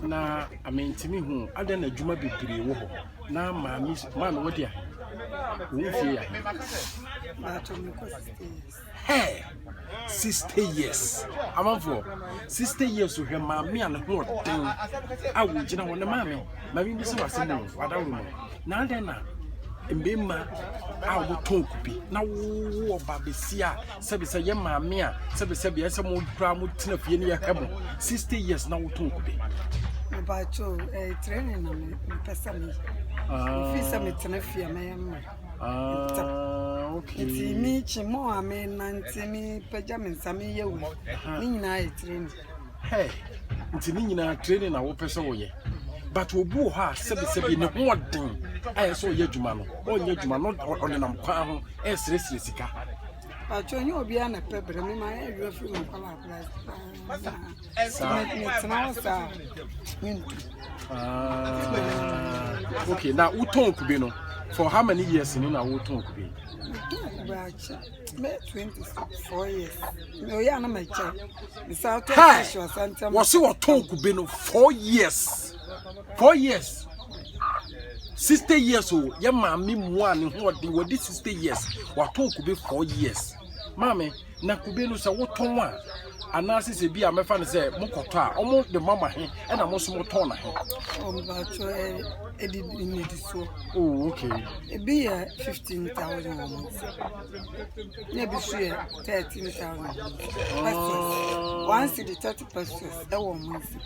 na amintimi hu ada na adwuma bebree wo ho na maami wo dia wo fie ya hey 60 years amanfo 60 years so hwe maami an ho den a wo gina wo na maami bi se wase mu wadawo mu na ada na mbema a wo tonkubi na wo ba besia sebe se ye maami a sebe ese mo dra mo tena fie ne ya habo 60 years na wo tonkubi Bacho, training na me pesa me. Fisa me tena fia me am. Okay. Ti mi chimo ame nanti mi peja me nsame ye wo. Ni nyina training. Hey, nti ni nyina training na wo pesa wo ye. But obu ha sebe ne ho den. Aye so ye adwuma no. Onye adwuma no onenam kwa ho e sire sika. Bacho nyo obi ana pebre me ma e dwo fi mo kwala okay, now uton kubino for how many years in na uton kubi? 24 years. No ya na my child. Was you uton kubino 4 years? 4 years. 60 years old. Ya mami muani who did 60 years. Waton kubi 4 years. Mame, na kubino sa uton wa. Anasi se bi amefa ne se mokoto a omo de mama he e na mo so moto na he bacho edi ni diso. Oh, okay. E bi 15,000 a month. Ne bi so 13,000 pesos. Once the 30 pesos e wo month.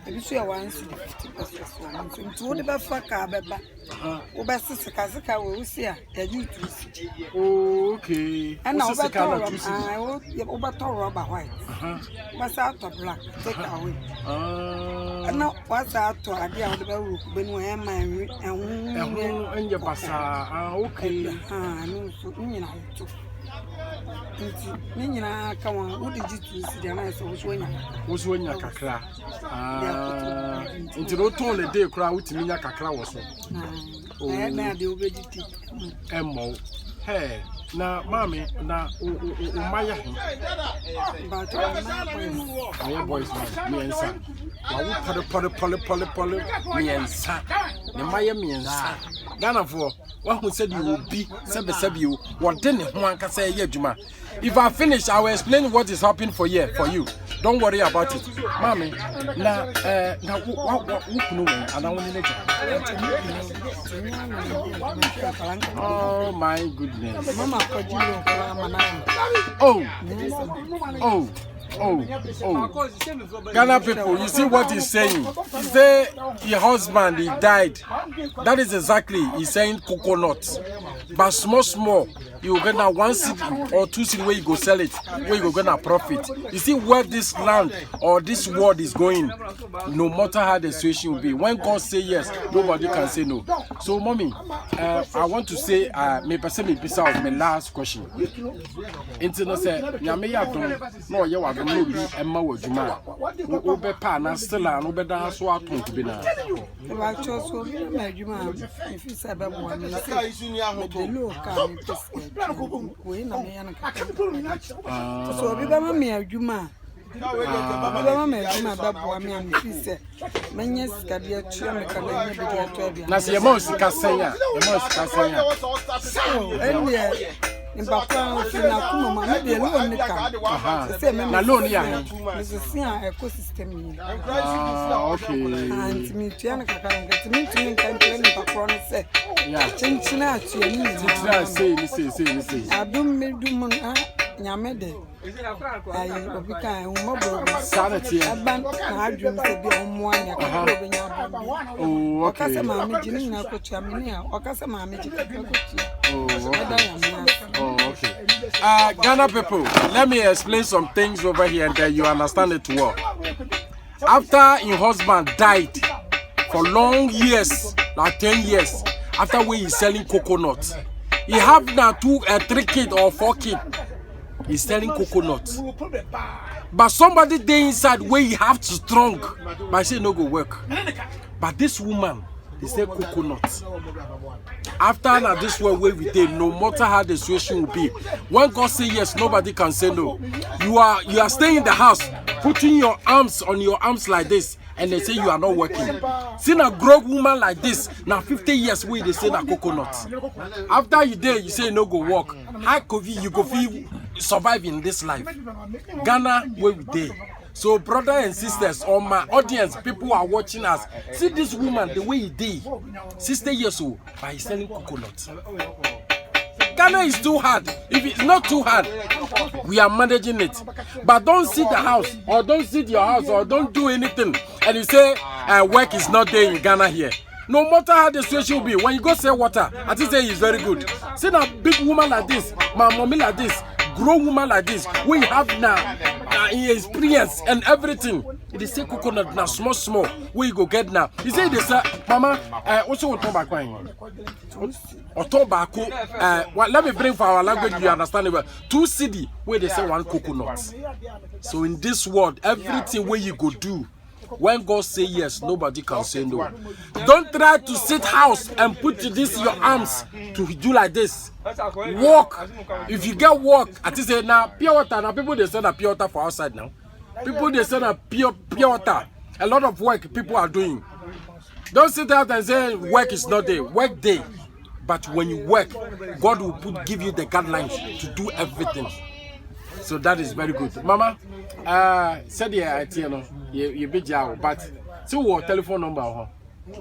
E bi so once the 50 pesos wo month. Nti wo de ba fa ka beba. Wo ba sika wo si a e ju tu si. Oh, okay. And now wo ba to rubber white. What's out of black? Take away. And now what's out to idea of the book when we am and your passa. Okay. No, so Nina, come on, what did you see? And I saw was when you kakra. Into no tone a day crowd with me, kakra was so. Oh, now the obedient. Emmo. Hey. Na mami na umaya but my boys miensa wa wo pole miensa ne maya miensa Ghana for one who said you will be sebe you what den ho ankasa ye adwuma. If I finish I will explain what is happening for you. Don't worry about it. Mami na wo kunu wen ana woni na oh my goodness. Mama Ghana people, you see what he's saying? He say your husband, he died. That is exactly, he's saying coconut. But small, you get now 1 city or 2 city where you go sell it, where you go get a profit. You see where this land or this world is going, no matter how the situation will be. When God say yes, nobody can say no. So, mommy, I want to say, me pesa of my last question. Internet say, nyame ya don, no ye wa don no bi emma wadwuma. Wo be pa na still an wo be dan so aton ku bi na. Wa cho so bi na adwuma, if you say ba mo me say, me lo ka me pesa. We na me yana ka. So bi ba ma me adwuma. Baba me adwuma ba bo me am fi say. Menye sika dia tue me ka na nye bi dia to bia. Na se ye mo sika senya, So, anyway, in Bapa, na kuma ma me loan ni ka. Say me na loan ya. Me see an ecosystem ni. Okay. And me tua na kaka get me kan tell me Bapa no say. Yeah. Chinchina atu ni. Chinchina say. Adum me dum nyame de. Ayi obi kan mo bo sanity. Aban na adum se bi omo anya ka obi nya ba. Oh, okay. Okasa ma me jini na ko tua me ni a. Okasa ma me jini ko tua. Oh, okay. Ghana people, let me explain some things over here and then you understand it well. After your husband died for long years, like 10 years, after when he's selling coconuts, he have now 3 kids or 4 kids. He's selling coconuts. But somebody there inside where he have to strong, but I say no go work. But this woman, they say coconut. After now this way where we did, no matter how the situation will be, when God say yes, nobody can say no. You are staying in the house, putting your arms on your arms like this, and they say you are not working. See a grown woman like this, now 50 years where they say that coconut. After you day, you say you no go work. How could you go feel survive in this life? Ghana, where we day. So, brother and sisters, or my audience, people who are watching us, see this woman the way he did. 60 years old, by selling coconut. Ghana is too hard. If it's not too hard, we are managing it. But don't sit the house, or don't sit your house, or don't do anything, and you say work is not there in Ghana here. No matter how the situation will be, when you go sell water, I think say it's very good. See a big woman like this, my mommy like this, grown woman like this, we have now experience and everything. They say coconut now small. Where you go get now? You say they say, Mama, also want to back wine. Or tobacco. Let me bring for our language. You understand it well. 2 cedi where they say 1 coconut. So in this world, everything where you go do, when God say yes, nobody can say no. Don't try to sit house and put this in your arms to do like this. Walk. If you get work, I think say now pure water. Now people they send a pure water for outside now. People they send a pure water. A lot of work people are doing. Don't sit out and say work is not there. Work day. But when you work, God will give you the guidelines to do everything. So that is very good. Mama, said you be jail, but so what telephone number? We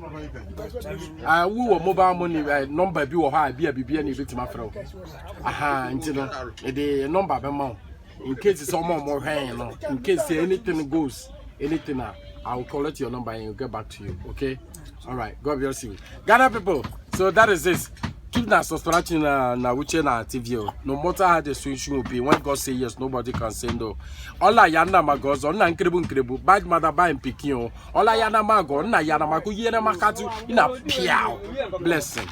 were mobile money number be or high be a bit my friend. Aha, the number amount. In case it's more hand, in case anything goes, anything, I will collect your number and you'll get back to you. Okay? Alright, God bless you. Ghana people, so that is this. Keep that subscribing na TV. No matter how the situation will be, when God say yes, nobody can say no. All I yana magos, on na nkrebu, bad mother by Pikin. All I yana mago, na yana mago, yena makatu, in a piao. Blessing.